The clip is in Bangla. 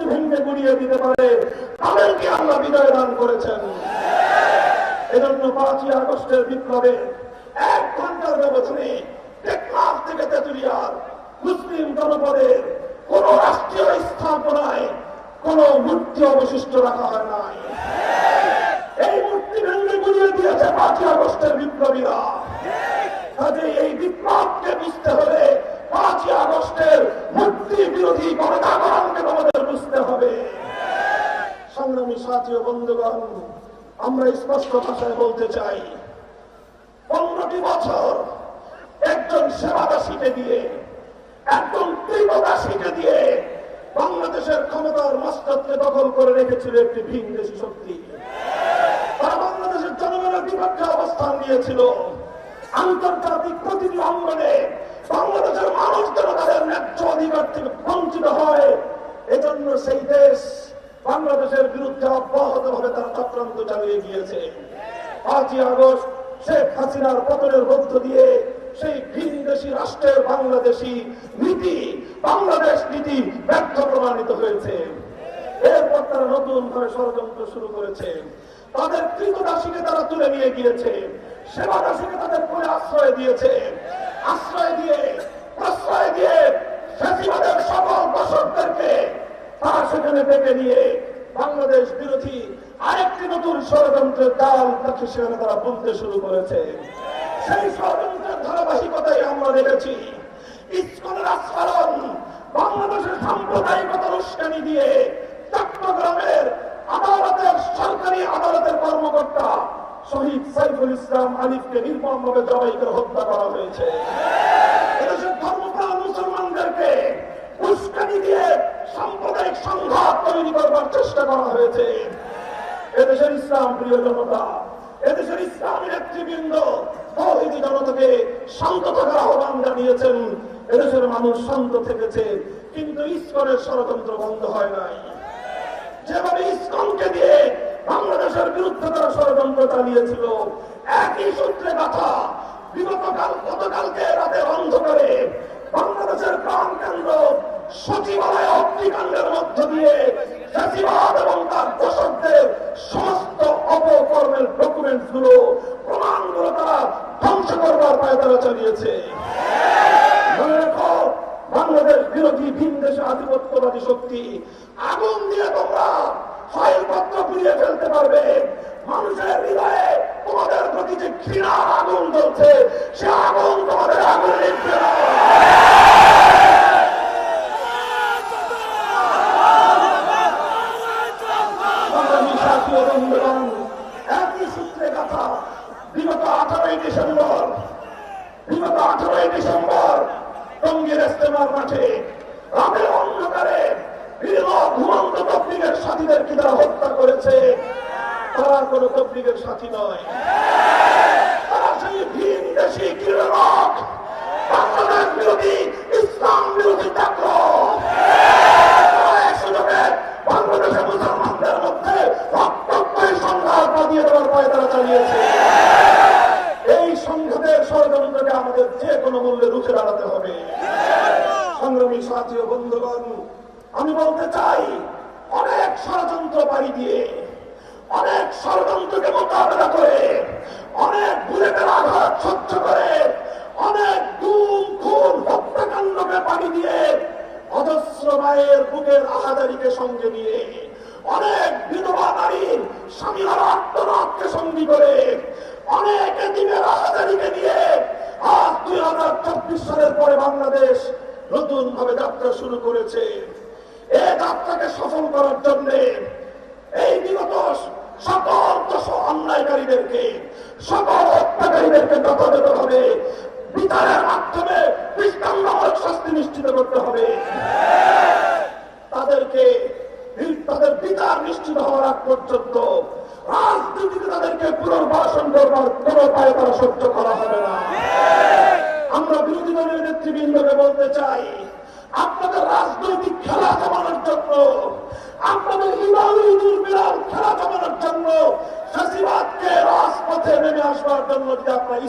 ভেঙে গুড়িয়ে দিতে পারে তাদেরকে আল্লাহ বিজয় দান করেছেন। এজন্য 5ই আগস্টের বিপ্লবে 1 ঘন্টার ব্যবধানে টেকনাফ থেকে তেঁতুলিয়ার মুসলিম জনপদের কোন রাষ্ট্রীয় স্থাপনায় কোন মূর্তি অবশিষ্ট রাখা হয় নাই। এই মূর্তি ভেঙে গুড়িয়ে দিয়েছে 5ই আগস্টের বিপ্লবীরা। কাজে এই বিপ্লবকে বুঝতে হলে 5ই আগস্টের মূর্তি বিরোধী গণজাগরণকে আমাদের বুঝতে হবে। সংগ্রামী সাথী ও বন্ধুগণ, আমরা স্পষ্ট ভাষায় বলতে চাই, 15টি বছর একজন সেবাদাসীকে দিয়ে, একজন কৃতদাসীকে দিয়ে বাংলাদেশের ক্ষমতার মস্তকে দখল করে রেখেছিল একটি ভিনদেশী শক্তি। তারা বাংলাদেশের জনগণের বিপক্ষে অবস্থান নিয়েছিল। আন্তর্জাতিক প্রতিটি অঙ্গনে বাংলাদেশের মানুষ যেন তাদের ন্যায্য অধিকার থেকে বঞ্চিত হয়, এজন্য সেই দেশ বাংলাদেশের বিরুদ্ধে অব্যাহতভাবে তারা চক্রান্ত চালিয়ে গিয়েছে। 5ই আগস্ট শেখ হাসিনার পতনের মধ্য দিয়ে সেই ভিনদেশী রাষ্ট্রের বাংলাদেশী নীতি, বাংলাদেশ নীতি ব্যর্থ প্রমাণিত হয়েছে। এরপর তারা নতুন ভাবে ষড়যন্ত্র শুরু করেছে। তাদের কৃতদাসীকে তারা তুলে নিয়ে গিয়েছে, সেবাদাসীকে তাদের কোলে আশ্রয় দিয়েছে। আশ্রয় দিয়ে, প্রশ্রয় দিয়ে ফ্যাসিবাদের সকল দর্শকদেরকে তারা সেখানে ডেকে নিয়ে বাংলাদেশ বিরোধী আরেকটি নতুন ষড়যন্ত্রের জাল সেখানে তারা বুনতে শুরু করেছে। সেই ষড়যন্ত্রের ধারাবাহিকতায় আমরা দেখেছি ইসকনের আস্ফালন, বাংলাদেশের সাম্প্রদায়িকতার উস্কানি দিয়ে চট্টগ্রামের আদালতের, সরকারি আদালতের কর্মকর্তা শহীদ সাইফুল ইসলাম আলিফকে নির্মমভাবে জবাই করে হত্যা করা হয়েছে। এদেশের ধর্মপ্রাণ মুসলমানদেরকে উস্কানি দিয়ে সাম্প্রদায়িক সংঘাত তৈরি করবার চেষ্টা করা হয়েছে। এদেশের ইসলাম প্রিয় জনতা, এদেশের ইসলামী নেতৃবৃন্দ তৌহিদি জনতাকে শান্ত থাকার আহ্বান জানিয়েছেন। এদেশের মানুষ শান্ত থেকেছে, কিন্তু ইসকনের ষড়যন্ত্র বন্ধ হয় নাই। যেভাবে ইসকনকে দিয়ে বাংলাদেশের বিরুদ্ধে তারা ষড়যন্ত্র চালিয়েছিল, একই সূত্রে গাথা গতকালকে রাতের অন্ধকারে বাংলাদেশের প্রাণ কেন্দ্র সচিবালয় অগ্নিকাণ্ডের মধ্য দিয়ে ফ্যাসিবাদ এবং তার দোষকদের সমস্ত অপকর্মের ডকুমেন্ট গুলো, প্রমাণগুলো তারা ধ্বংস করবার পায়ে তারা চালিয়েছে। মনে রেখো, বাংলাদেশ বিরোধী ভিনদেশী আধিপত্যবাদী শক্তি আগুন দিয়ে তোমরা ফাইলপত্র পুড়িয়ে ফেলতে পারবে। মানুষের হৃদয়ে তোমাদের প্রতি যে ঘৃণার আগুন জ্বলছে, সে আগুন তোমাদের আগুন নিভবে না। একই সূত্রে কথা বিগত 18ই ডিসেম্বর টঙ্গীর ইজতেমার মাঠে রাতের অন্ধকারে ঘুমন্ত তবলিগের সাথীদেরকে তারা হত্যা করেছে। তারা কোন তবলিগের সাথী নয়, তারা সেই ভিনদেশী কিরণক, বাংলাদেশ বিরোধী, ইসলাম বিরোধী চক্র। বাংলাদেশের মুসলমানদের মধ্যে রক্তক্ষয়ী সংঘাত বাঁধিয়ে দেওয়ার পায়ে তারা চালিয়েছে। এই সংঘাতের ষড়যন্ত্রকে আমাদের যে কোনো মূল্যে রুখে দাঁড়াতে হবে। সংগ্রামী সাথী ও বন্ধুগণ, আমি বলতে চাই, অনেক ষড়যন্ত্র পাড়ি দিয়ে, অনেক ষড়যন্ত্রকে মোকাবেলা করে, অনেক বুলেটের আঘাত সহ্য করে, অনেক গুম খুন হত্যাকাণ্ডকে পাড়ি দিয়ে, অজস্র মায়ের বুকের আহাজারিকে সঙ্গে নিয়ে, অনেক বিধবা নারীর স্বামীর আত্মনাথকে সঙ্গী করে, অনেক এতিমের আহাজারিকে নিয়ে আজ 2024 সালের পরে বাংলাদেশ নতুন ভাবে যাত্রা শুরু করেছে। এই যাত্রাকে সফল করার জন্য এই বিগত সকল অন্যায়কারীদেরকে, সকল হত্যাকারীদেরকে যথাযথভাবে বিচারের মাধ্যমে দৃষ্টান্তমূলক শাস্তি নিশ্চিত করতে হবে। তাদেরকে তাদের বিচার নিশ্চিত হওয়ার আগ পর্যন্ত রাজনীতিতে তাদেরকে পুনর্বাসন করবার কোন উপায় তারা সহ্য করা হবে না। আমরা বিরোধী দলের নেতৃবৃন্দকে বলতে চাই, আপনাদের রাজনৈতিক খেলা জমানোর জন্য, আপনাদের ইমামি দুর্বিড়াল খেলা জমানোর জন্য, ফ্যাসিবাদকে রাজপথে নেমে আসবার জন্য যদি আপনারা